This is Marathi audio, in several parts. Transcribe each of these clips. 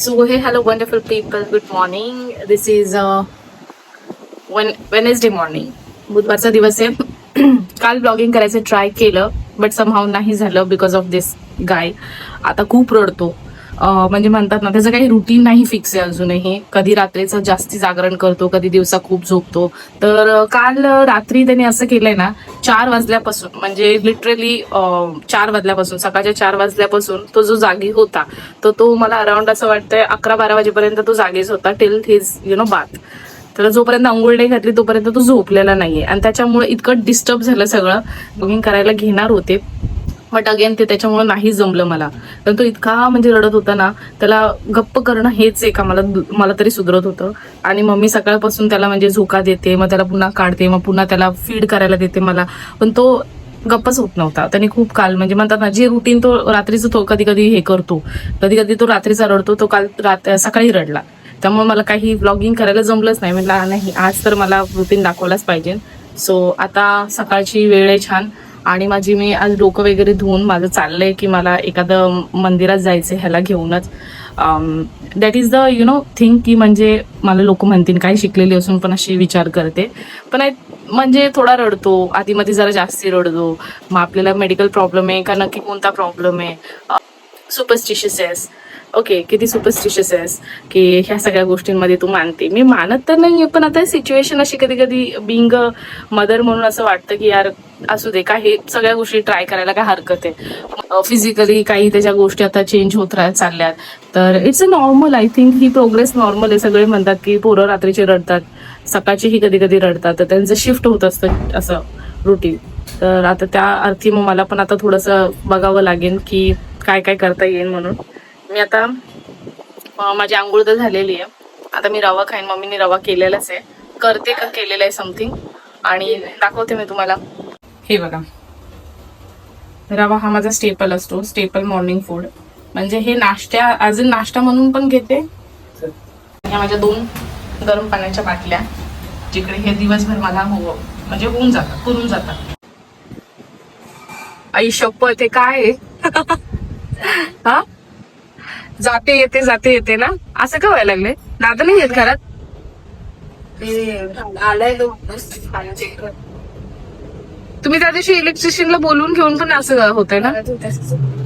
So hey, hello, wonderful people. Good morning. This is Wednesday morning. बुधवारचा दिवस आहे. काल ब्लॉगिंग करायचं ट्राय केलं, बट समहाव नाही झालं बिकॉज ऑफ दिस गाय. आता खूप रडतो. म्हणजे म्हणतात ना, त्याचं काही रुटीन नाही फिक्स आहे अजूनही. कधी रात्रीचं जास्ती जागरण करतो, कधी दिवसा खूप झोपतो. तर काल रात्री त्याने असं केलंय ना, 4 वाजल्यापासून, म्हणजे लिटरली 4 वाजल्यापासून, सकाळच्या 4 वाजल्यापासून तो जो जागी होता, तो मला अराउंड असं वाटतंय 11-12 वाजेपर्यंत तो जागीच होता, टिल हिज बाथ. त्याला जोपर्यंत अंघोळ नाही घातली तोपर्यंत तो झोपलेला नाहीये, आणि त्याच्यामुळे इतकं डिस्टर्ब झालं सगळं. ब्लॉगिंग करायला घेणार होते, बट अगेन ते त्याच्यामुळे नाही जमलं मला. कारण तो इतका म्हणजे रडत होता ना, त्याला गप्प करणं हेच एक मला तरी सुधरत होतं. आणि मम्मी सकाळपासून त्याला म्हणजे झोका देते, मग त्याला पुन्हा काढते, मग पुन्हा त्याला फीड करायला देते मला, पण तो गप्पच होत नव्हता. त्याने खूप काल म्हणजे म्हणतात ना, जे रुटीन तो रात्रीचं तो कधी कधी हे करतो, कधी कधी तो रात्रीचा रडतो, तो काल सकाळी रडला. त्यामुळे मला काही व्लॉगिंग करायला जमलंच नाही. म्हटलं नाही, आज तर मला रुटीन दाखवलाच पाहिजे. सो आता सकाळची वेळ आहे छान, आणि मी आज डोकं वगैरे धुवून माझं चाललंय की मला एखादं मंदिरात जायचंय ह्याला घेऊनच. दॅट इज द थिंग की म्हणजे मला लोक म्हणतील काही शिकलेली असून पण अशी विचार करते, पण म्हणजे थोडा रडतो, आधीमध्ये जरा जास्ती रडतो. मग आपल्याला मेडिकल प्रॉब्लेम आहे का नक्की कोणता प्रॉब्लेम आहे, सुपरस्टिशियस आहेस, ओके, किती सुपरस्टिशियस आहेस की ह्या सगळ्या गोष्टींमध्ये तू मानते. मी मानत तर नाहीये, पण आता सिच्युएशन अशी कधी कधी बिंग मदर म्हणून असं वाटतं की यार असू दे, काही सगळ्या गोष्टी ट्राय करायला काय हरकत आहे. फिजिकली काही त्याच्या गोष्टी आता चेंज होत चालल्यात, तर it's a normal. I think he progress normal आहे. सगळे म्हणतात की पोरं रात्रीचे रडतात, सकाळचीही कधी कधी रडतात, तर त्यांचं शिफ्ट होत असतं असं रुटीन. तर आता त्या अर्थी मग मला पण आता थोडंसं बघावं लागेल की काय काय करता येईल म्हणून. मी आता माझी आंघोळ तर झालेली आहे. आता मी रवा खाईन. मम्मीने रवा केलेलाच आहे, करते का केलेला आहे समथिंग, आणि दाखवते मी तुम्हाला. हे बघा, रवा हा माझा स्टेपल असतो, स्टेपल मॉर्निंग फूड. म्हणजे हे अजून नाश्ता म्हणून पण घेते. ह्या माझ्या 2 गरम पाण्याच्या बाटल्या, जिकडे हे दिवसभर मला म्हणजे होऊन जातात, पुरून जातात. आई शपथ, ते काय आहे? हा, जाते येते ना, असं का व्हायला लागले? दादा नाही येत घरात? तुम्ही त्या दिवशी इलेक्ट्रिशियनला बोलवून घेऊन पण असं होतंय ना?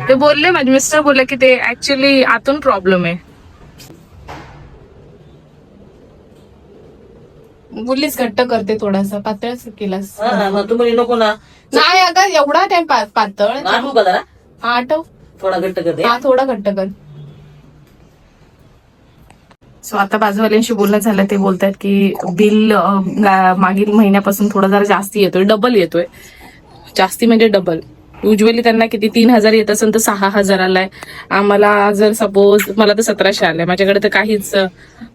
ते बोलले, माझे मिस्टर बोलले की ते ऍक्च्युअली आतून प्रॉब्लेम आहे. बोललीच घट्ट करते, थोडासा पातळच केलास. तुम्ही नको ना. नाही अगं, एवढा टाइम पातळ. हा, आठव, थोडा घट्ट करते. हा, थोडा घट्ट कर. सो आता बाजूवाल्यांशी बोलणं झालं, ते बोलतात की बिल मागील महिन्यापासून थोडा जरा जास्ती येतोय, डबल येतोय. जास्ती म्हणजे डबल. युजली त्यांना किती 3,000 येत असेल तर 6,000 आलाय. आम्हाला जर सपोज मला तर 1,700 आलाय. माझ्याकडे तर काहीच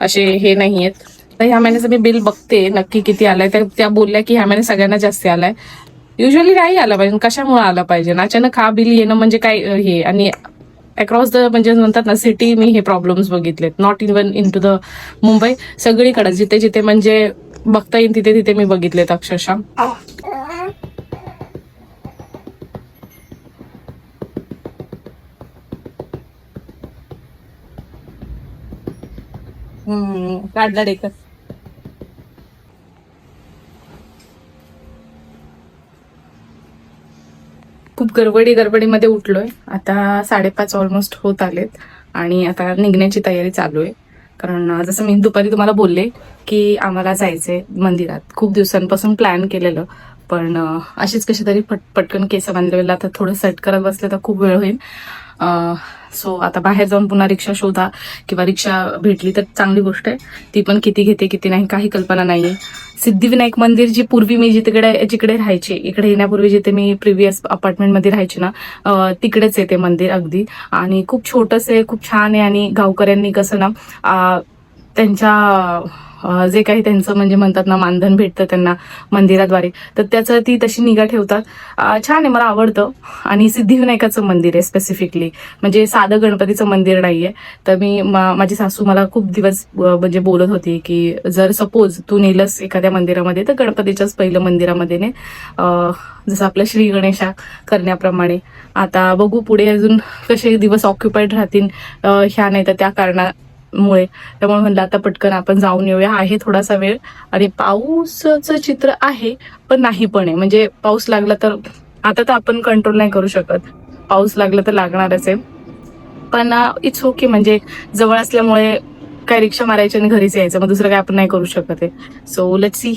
असे हे नाही आहेत. तर ह्या महिन्याचं मी बिल बघते नक्की किती आलाय. त्या बोलल्या की ह्या महिन्यात सगळ्यांना जास्ती आलाय. युजली नाही आला पाहिजे, कशामुळे आला पाहिजे? अचानक हा बिल येणं म्हणजे काय हे? आणि अक्रॉस द म्हणजे म्हणतात ना सिटी, मी हे प्रॉब्लेम्स बघितलेत. Not even in to the Mumbai, सगळीकडे जिथे जिथे म्हणजे बघता येईल तिथे तिथे मी बघितलेत अक्षरशः. काढला डेकर. खूप गडबडीमध्ये उठलोय. आता 5:30 ऑलमोस्ट होत आलेत, आणि आता निघण्याची तयारी चालू आहे. कारण जसं मी दुपारी तुम्हाला बोलले की आम्हाला जायचंय मंदिरात. खूप दिवसांपासून प्लॅन केलेलं, पण अशीच कशी तरी पटकन केस बांधलेला, तर थोडं सेट करत बसले तर खूप वेळ होईल. सो आता बाहेर जाऊन पुन्हा रिक्षा शोधा, किंवा रिक्षा भेटली तर चांगली गोष्ट आहे. ती पण किती घेते किती नाही काही कल्पना नाहीये. सिद्धिविनायक मंदिर, जी पूर्वी मी जिकडे राहायचे, इकडे येण्यापूर्वी जिथे मी प्रिव्हियस अपार्टमेंटमध्ये राहायचे ना, तिकडेच आहे ते मंदिर अगदी. आणि खूप छोटंसं आहे, खूप छान आहे. आणि गावकऱ्यांनी कसं ना त्यांच्या जे काही त्यांचं म्हणजे म्हणतात ना मानधन भेटतं त्यांना मंदिराद्वारे, तर त्याचं ती तशी निगा ठेवतात. छान आहे, मला आवडतं. आणि सिद्धिविनायकाचं मंदिर आहे स्पेसिफिकली, म्हणजे साधं गणपतीचं मंदिर नाहीये. तर माझी सासू मला खूप दिवस म्हणजे बोलत होती की जर सपोज तू नेलंस एखाद्या मंदिरामध्ये तर गणपतीच्याच पहिलं मंदिरामध्ये ने, जसं आपलं श्री गणेशा करण्याप्रमाणे. आता बघू पुढे अजून कसे दिवस ऑक्युपाईड राहतील ह्या नाही तर त्या मुळे, त्यामुळे म्हणलं आता पटकन आपण जाऊन येऊया. आहे थोडासा वेळ आणि पाऊसाचं चित्र आहे पण नाही पण आहे, म्हणजे पाऊस लागला तर आता तर आपण कंट्रोल नाही करू शकत, पाऊस लागला तर लागणारच आहे. पण इट्स ओके, म्हणजे जवळ असल्यामुळे काय रिक्षा मारायची आणि घरीच यायचं, मग दुसरं काय आपण नाही करू शकत आहे. सो लेट्स सी,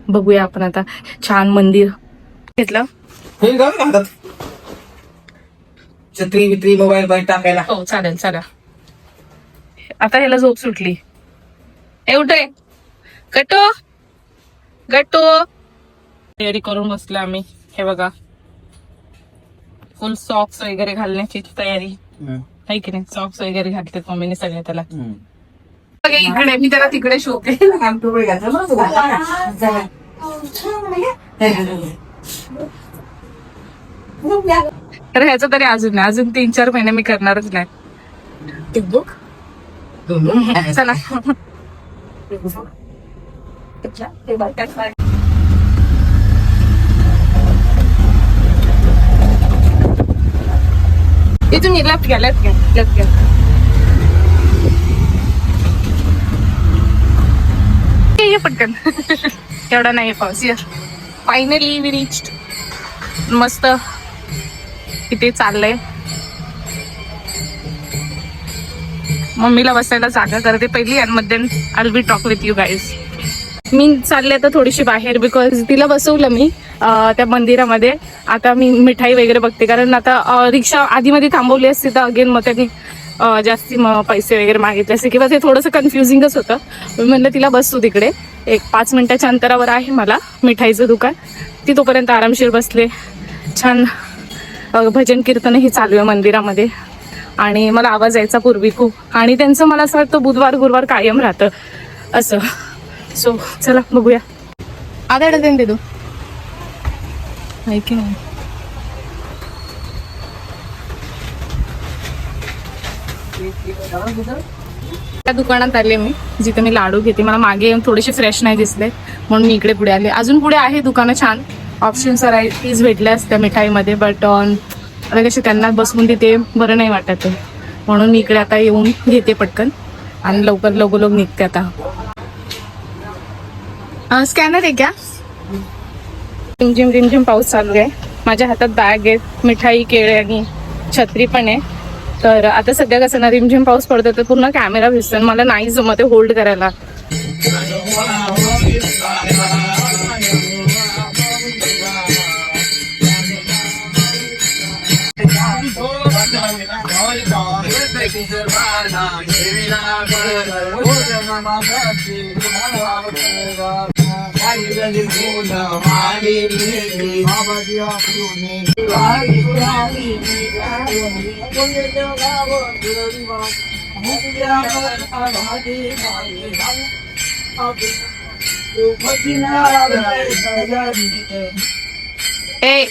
बघूया आपण आता. छान मंदिर घेतलं. हे जाऊ का हातात? छत्री बित्री मोबाईल बाईक टाकायला. हो चालेल, चला. आता ह्याला झोप सुटली. एवढे गटो गटो तयारी करून बसलो आम्ही. हे बघा, फुल सॉक्स वगैरे घालण्याची तयारी आहे की नाही. सॉक्स वगैरे घातलेत मम्मीने सगळे त्याला. बघा इकडे, मी त्याला तिकडे शोधते. तर ह्याचं तरी अजून नाही, अजून 3-4 महिने मी करणारच नाही. चला. इथून लेफ्ट घ्या, लेफ्ट घ्या, लेफ्ट घ्या. ये पटकन. एवढा नाही पाऊस. Finally we reached. मस्त इथे चाललंय. मम्मीला बसायला जागा करते पहिली, आणि मध्ये I will talk with you guys. मी चालले आता थोडीशी बाहेर, बिकॉज तिला बसवलं मी त्या मंदिरामध्ये. आता मी मिठाई वगैरे बघते, कारण आता रिक्षा आधी मध्ये थांबवली असते तर अगेन मग त्यांनी जास्ती पैसे वगैरे मागितले असते, किंवा ते थोडंसं कन्फ्युजिंगच होतं. मी म्हणलं तिला बसतो तिकडे, एक 5 मिनिटाच्या अंतरावर आहे मला मिठाईचं दुकान. ती तोपर्यंत आरामशीर बसले. छान भजन कीर्तनही चालू आहे मंदिरामध्ये, आणि मला आवाज यायचा पूर्वी खूप. आणि त्यांचं मला असं वाटतं बुधवार गुरुवार कायम राहतं असं. सो चला बघूया. आधा डझन दे दो, की नाही. त्या दुकानात आले मी जिथे मी लाडू घेते. मला मागे येऊन थोडेसे फ्रेश नाही दिसले म्हणून मी इकडे पुढे आले. अजून पुढे आहे दुकानं छान, ऑप्शन्स व्हरायटीज भेटल्या असत्या मिठाईमध्ये, बट आता कसे त्यांना बसवून तिथे बरं नाही वाटत आहे, म्हणून मी इकडे आता येऊन घेते पटकन आणि लवकर लोक निघते आता. स्कॅनर आहे क्या? रिमझिम रिमझिम पाऊस चालू आहे. माझ्या हातात बॅग आहे, मिठाई, केळे आणि छत्री पण आहे. तर आता सध्या कसं ना, रिमझिम पाऊस पडतो तर पूर्ण कॅमेरा भिजतो, मला नाही जमत होल्ड करायला. ए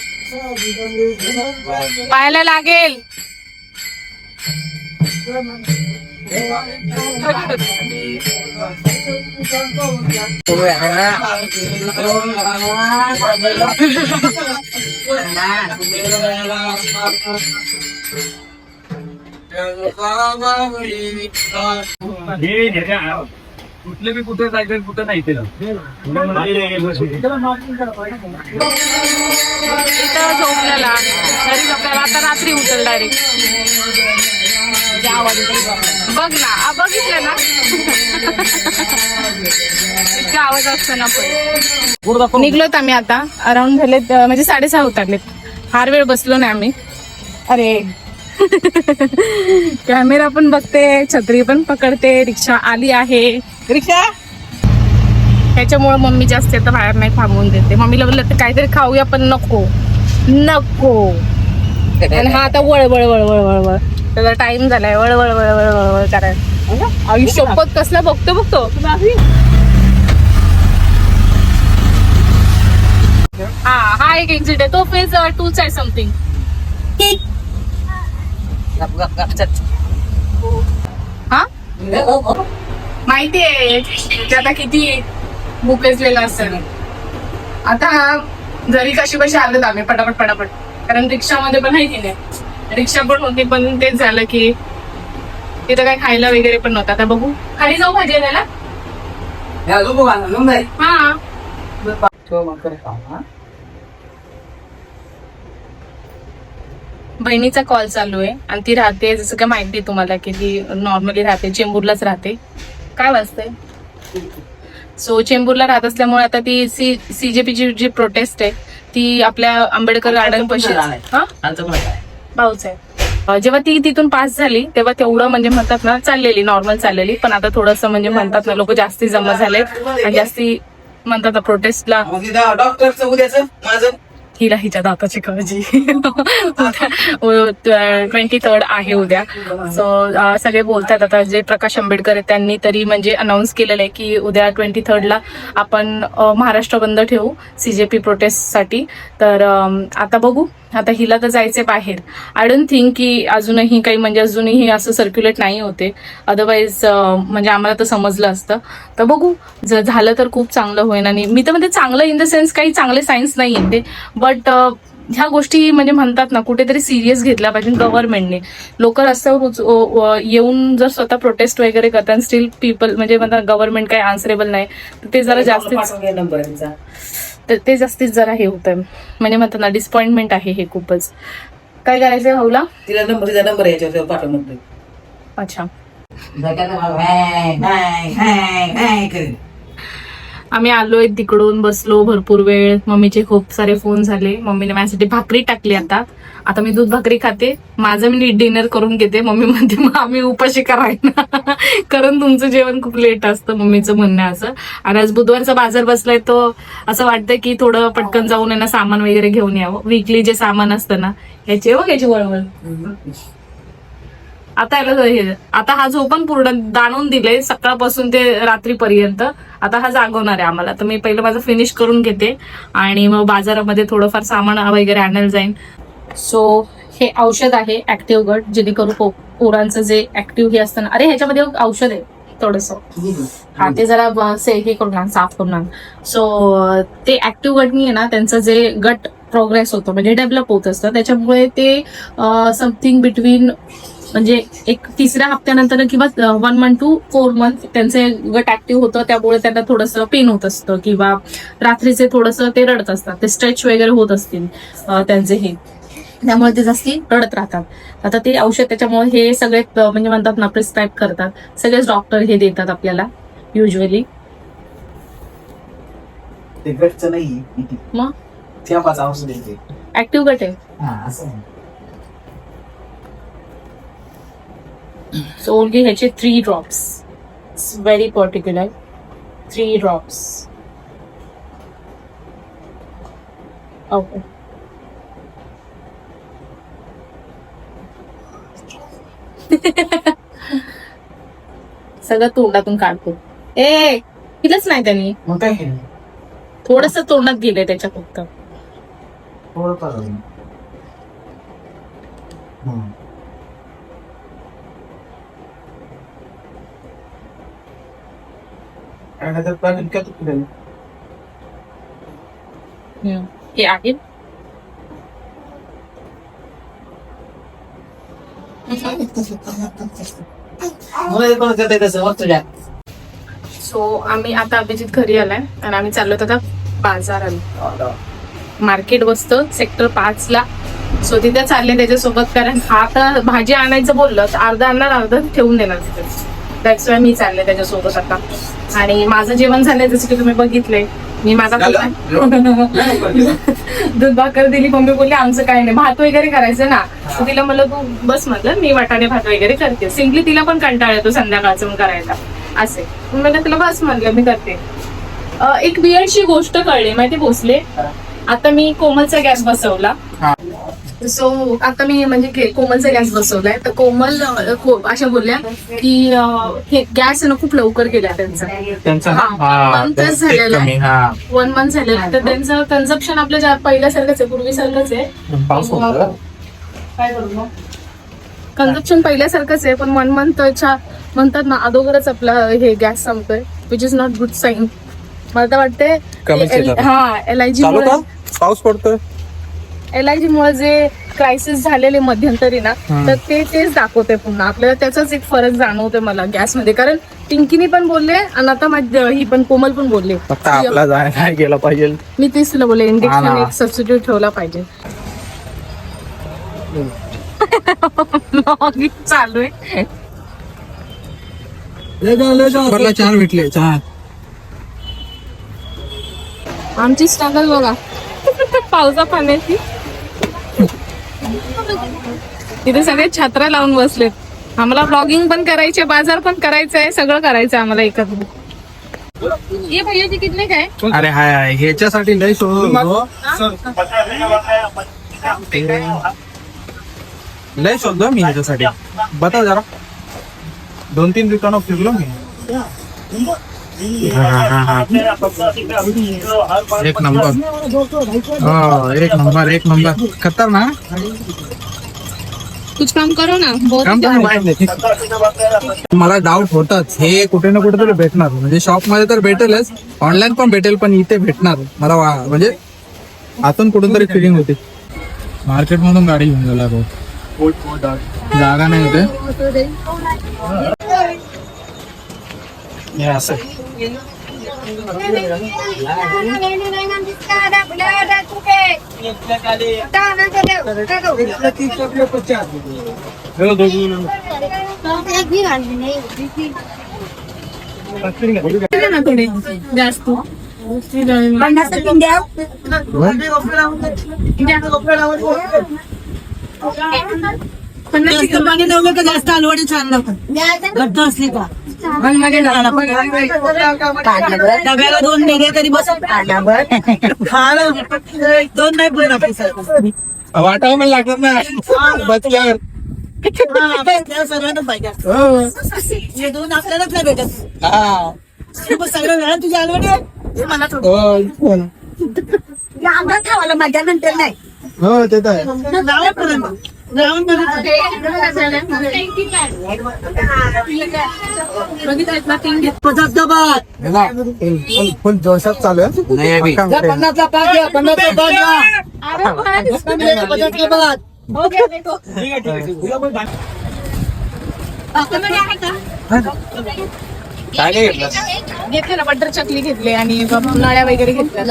पाहायला लागेल. कुठले बी कुठे जायचं कुठं नाही ते इथं झोपलेला घरी झोपलेला, आता रात्री उचल डायरेक्ट. बघ ना, बघितलं ना इतका आवाज असतो ना. पण निघलोत आम्ही आता, अराउंड झालेत म्हणजे 6:30 होत आलेत. फार वेळ बसलो नाही आम्ही. अरे कॅमेरा पण बघते, छत्री पण पकडते, रिक्षा आली आहे. रिक्षा त्याच्यामुळे मम्मी जास्त आता बाहेर नाही थांबवून देते. मम्मीला बोललं तर काहीतरी खाऊया, पण नको नको. आणि हा आता वळवळ वळवळ वळवळ, त्याचा टाइम झालाय वळवळ वळवळ वळवळ करायला. आयुष्यपत कसला बघतो. हा एक इन्सिडेंट तो फेज 2चा आहे समथिंग. हा माहिती आहे की आता किती बुकेसलेलं असेल. आता जरी कशी आलं आम्ही पटापट, कारण रिक्षामध्ये पण माहिती नाही, रिक्षा पण होती, पण तेच झालं की तिथं काय खायला वगैरे पण नव्हतं. आता बघू खाली जाऊ भाजी आणायला. या झोपू का नाही हा तो मग करे काम हा. बहिणीचा कॉल चालू आहे आणि ती राहते जसं काय माहिती आहे तुम्हाला की ती नॉर्मली राहते चेंबूरलाच राहते. काय वाजतंय. सो चेंबूरला राहत असल्यामुळे आता ती सीजेपीची जी प्रोटेस्ट आहे ती आपल्या आंबेडकर गार्डन पाशी हा आमचं पण आहे. भाऊच आहे. जेव्हा ती तिथून पास झाली तेव्हा तेवढं म्हणजे म्हणतात ना चाललेली नॉर्मल चाललेली पण आता थोडंसं म्हणजे म्हणतात ना लोक जास्ती जमा झाले आणि जास्ती म्हणतात ना प्रोटेस्टला. मग तिथं डॉक्टरचं उद्याचं माझं हिला हिच्या दाताची काळजी 23rd आहे उद्या. सो सगळे बोलतात आता जे प्रकाश आंबेडकर आहेत त्यांनी तरी म्हणजे अनाऊन्स केलेलं आहे की उद्या 23rd आपण महाराष्ट्र बंद ठेवू सीजेपी प्रोटेस्टसाठी. तर आता बघू. आता हिला तर जायचंय बाहेर. आय डोंट थिंक की अजूनही काही म्हणजे अजूनही असं सर्क्युलेट नाही होते. अदरवाईज म्हणजे आम्हाला तर समजलं असतं. तर बघू जर झालं तर खूप चांगलं होईल. आणि मी तर म्हणजे चांगलं इन द सेन्स काही चांगले सायन्स नाही आहे ते बट ह्या गोष्टी म्हणजे म्हणतात ना कुठेतरी सिरियस घेतल्या पाहिजे गव्हर्नमेंटने. लोक रस्त्यावर येऊन जर स्वतः प्रोटेस्ट वगैरे करतात स्टील पीपल म्हणजे म्हणतात गव्हर्नमेंट काही आन्सरेबल नाही तर ते जरा जास्तीच नंबर तिचा ते जास्तीच जरा हे होतं म्हणजे म्हणतात ना डिसपॉइंटमेंट आहे हे खूपच. काय करायचंय भाऊला. तिचा नंबर याच्यावर पाठव म्हणतोय. अच्छा करेल. आम्ही आलोय तिकडून बसलो भरपूर वेळ. मम्मीचे खूप सारे फोन झाले. मम्मीने माझ्यासाठी भाकरी टाकली. आता मी दूध भाकरी खाते. माझं मी डिनर करून घेते. मम्मी म्हणते मग आम्ही उपाशी करायला कारण तुमचं जेवण खूप लेट असतं मम्मीचं म्हणणं असं. आणि आज बुधवारचा बाजार बसलाय तो असं वाटतंय की थोडं पटकन जाऊन यांना सामान वगैरे घेऊन यावं. वीकली जे सामान असतं ना याची याची वळवळ. आता हा झोपण पूर्ण दाणून दिले सकाळपासून ते रात्रीपर्यंत. आता हा जागवणार आहे आम्हाला. तर मी पहिलं माझं फिनिश करून घेते आणि मग बाजारामध्ये थोडंफार सामान वगैरे आणायला जाईन. सो हे औषध आहे ऍक्टिव्ह गट जेणेकरून पोरांचं जे ऍक्टिव्ह हे असतं ना. अरे ह्याच्यामध्ये औषध आहे थोडस हा ते जरा हे करून आण साफ करून आण. सो ते ऍक्टिव्ह गटनी आहे ना त्यांचं जे गट प्रोग्रेस होतो म्हणजे डेव्हलप होत असतं त्याच्यामुळे ते समथिंग बिटवीन म्हणजे एक 3ऱ्या हप्त्यानंतर किंवा 1 month to 4 month त्यांचे गट ऍक्टिव्ह होतं. त्यामुळे त्यांना थोडंसं पेन होत असतं किंवा रात्रीचे थोडंसं ते रडत असतात. ते स्ट्रेच वगैरे होत असतील त्यांचे हे त्यामुळे ते जास्ती रडत राहतात. आता ते औषध त्याच्यामुळे हे सगळे म्हणजे म्हणतात ना प्रिस्क्राईब करतात. सगळेच डॉक्टर हे देतात आपल्याला युजली. ते गटचं नाही मग त्या 5 औषध देते ऍक्टिव्ह गट आहे. हा असं सो ओनली ह्याचे 3 drops. It's very particular 3 drops. Okay सगळं तोंडातून काढतो. केलंच नाही त्यांनी. मग काय केलं थोडस तोंडात गेलंय त्याच्या फक्त. थोडं पाहिजे. हे आहे सो आम्ही आता अभिजित घरी आलाय आणि आम्ही चाललो आता बाजाराला. मार्केट बसतं सेक्टर 5ला. सो तिथे चालले त्याच्यासोबत कारण आता भाजी आणायचं बोललं तर अर्धा आणणार अर्धा ठेवून देणार तिथे. दॅट्स वाय मी चालले त्याच्यासोबत आता. आणि माझं जेवण झालंय जसं की तुम्ही बघितलंय. मी माझा दूध भाकर दिली. मम्मी बोलली आमचं काय नाही भात वगैरे करायचं ना. तर तिला म्हणलं तू बस म्हटलं मी वाटाणे भात वगैरे करते. सिम्पली तिला पण कंटाळा येतो संध्याकाळचं करायला असे. म्हणलं तिला बस म्हटलं मी करते. एक वियर्डची गोष्ट कळली माहिती भोसले. आता मी कोमलचा गॅस बसवला. सो आता मी म्हणजे कोमलचा गॅस बसवलाय तर कोमल अशा बोलल्या की हे गॅस ना खूप लवकर गेला त्यांचा 1 month झालेला. तर त्यांचं कन्झप्शन आपल्या पहिल्यासारखंच आहे पूर्वीसारखंच आहे. काय करू मग कन्झप्शन पहिल्यासारखंच आहे पण 1 monthच्या म्हणतात ना अगोदरच आपला हे गॅस संपतोय which is not good sign. मला तर वाटते हा LIG पाऊस पडतोय. LIG मुळे जे क्रायसिस झालेले मध्यंतरी ना, तर तेच दाखवते पुन्हा आपल्याला. त्याचाच एक फरक जाणवते मला गॅसमध्ये. कारण पिंकीनी पण बोलले आणि आता ही पण कोमल पण बोलले फक्त आपला नाही गेला पाहिजे. मी तेच तुला बोलले इंडक्शन एक सबस्टिट्यूट ठेवला पाहिजे. Vlogging चालू आहे. 4 भेटले 4. आमची स्ट्रगल बघा पावसा पाण्याची. तिथे सगळे छत्र्या लावून बसलेत. आम्हाला ब्लॉगिंग पण करायचे, बाजार पण करायचंय, सगळं करायचंय आम्हाला एकत्र. ये भैयाजी कितने काय? अरे हाय ह्याच्यासाठी लय शोधलो मी ह्याच्यासाठी. बता जरा 2-3 दुकानं फिरलो मी. एक नंबर खतरनाक. कुछ काम करो ना. मला डाऊट होताच हे कुठे ना कुठे तरी भेटणार. म्हणजे शॉप मध्ये तर भेटेलच, ऑनलाईन पण भेटेल, पण इथे भेटणार मला म्हणजे आतून कुठून तरी फिलिंग होती. मार्केट मधून गाडी घेऊन गेला भाऊ. जागा नाही होते. असं जास्त पाणी लावलं का जास्त अलवडी छान लागतं. घट्ट असली का डब्याला 2 निघे तरी बसत. 2 नाही पण वाटावं पण लागत ना बसल्यावर. सर्वांना पाहिजे 2 आपल्यालाच नाही भेटत. सगळं वेळा तुझी अलवडी आहे मला थोडं आंबा खावाला माझ्या नंतर नाही. हो ते तर आहे. फुल जोशात चालू आहे. 50चा पाच घ्या. 50चा पाच घ्या. 50चा पाच. काय नाही घेतलं. घेतले ना बटर चकली घेतले आणि नळ्या वगैरे घेतल्या.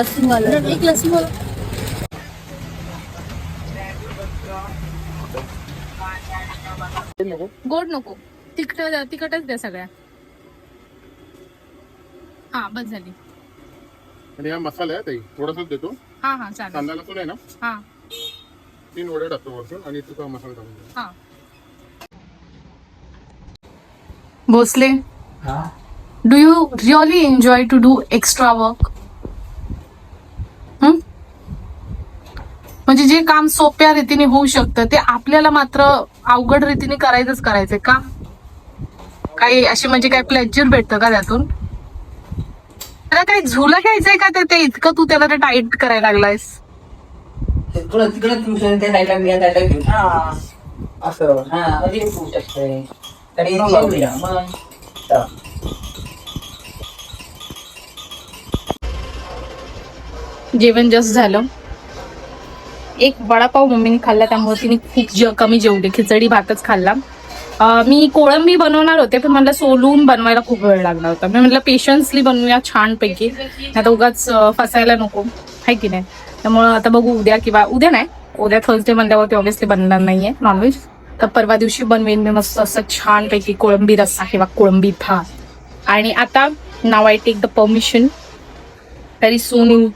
गोड नको, तिखटच द्या सगळ्या. हा बस झाली. आणि हा मसाला आहे ताई थोडासा देतो. हा चालेल. कांदा लसूण आहे ना, हा 3 वड्या टाकतो वरतून आणि तुझा मसाला टाकतो. हा. Bhosale, do you really enjoy to do extra work? म्हणजे जे काम सोप्या रीतीने होऊ शकतं ते आपल्याला मात्र अवघड रीतीने करायचंय का? काही अशी म्हणजे काय प्लेजर भेटतं का त्यातून? त्याला काही झुलं घ्यायचंय का ते इतकं तू त्याला ते टाईट करायला लागलायस? जेवण जस्ट झालं. एक वडापाव मम्मीने खाल्ला त्यामुळे तिने खूप कमी जेवले. खिचडी भातच खाल्ला. मी कोळंबी बनवणार होते पण मला सोलून बनवायला खूप वेळ लागला होता. मी म्हटलं पेशन्सली बनवूया छानपैकी, आता उगाच फसायला नको आहे की नाही. त्यामुळं आता बघू उद्या नाही, उद्या थर्सडे म्हणल्यावरती ऑब्व्हियसली बनणार नाहीये नॉनव्हेज. तर परवा दिवशी बनवेन मी मस्त असं छानपैकी कोळंबी रस्सा किंवा कोळंबी भात. आणि आता नाव I take the permission. Very soon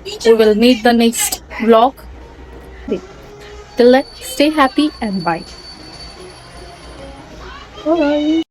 we will meet the next vlog. Till then, stay happy and bye. Bye.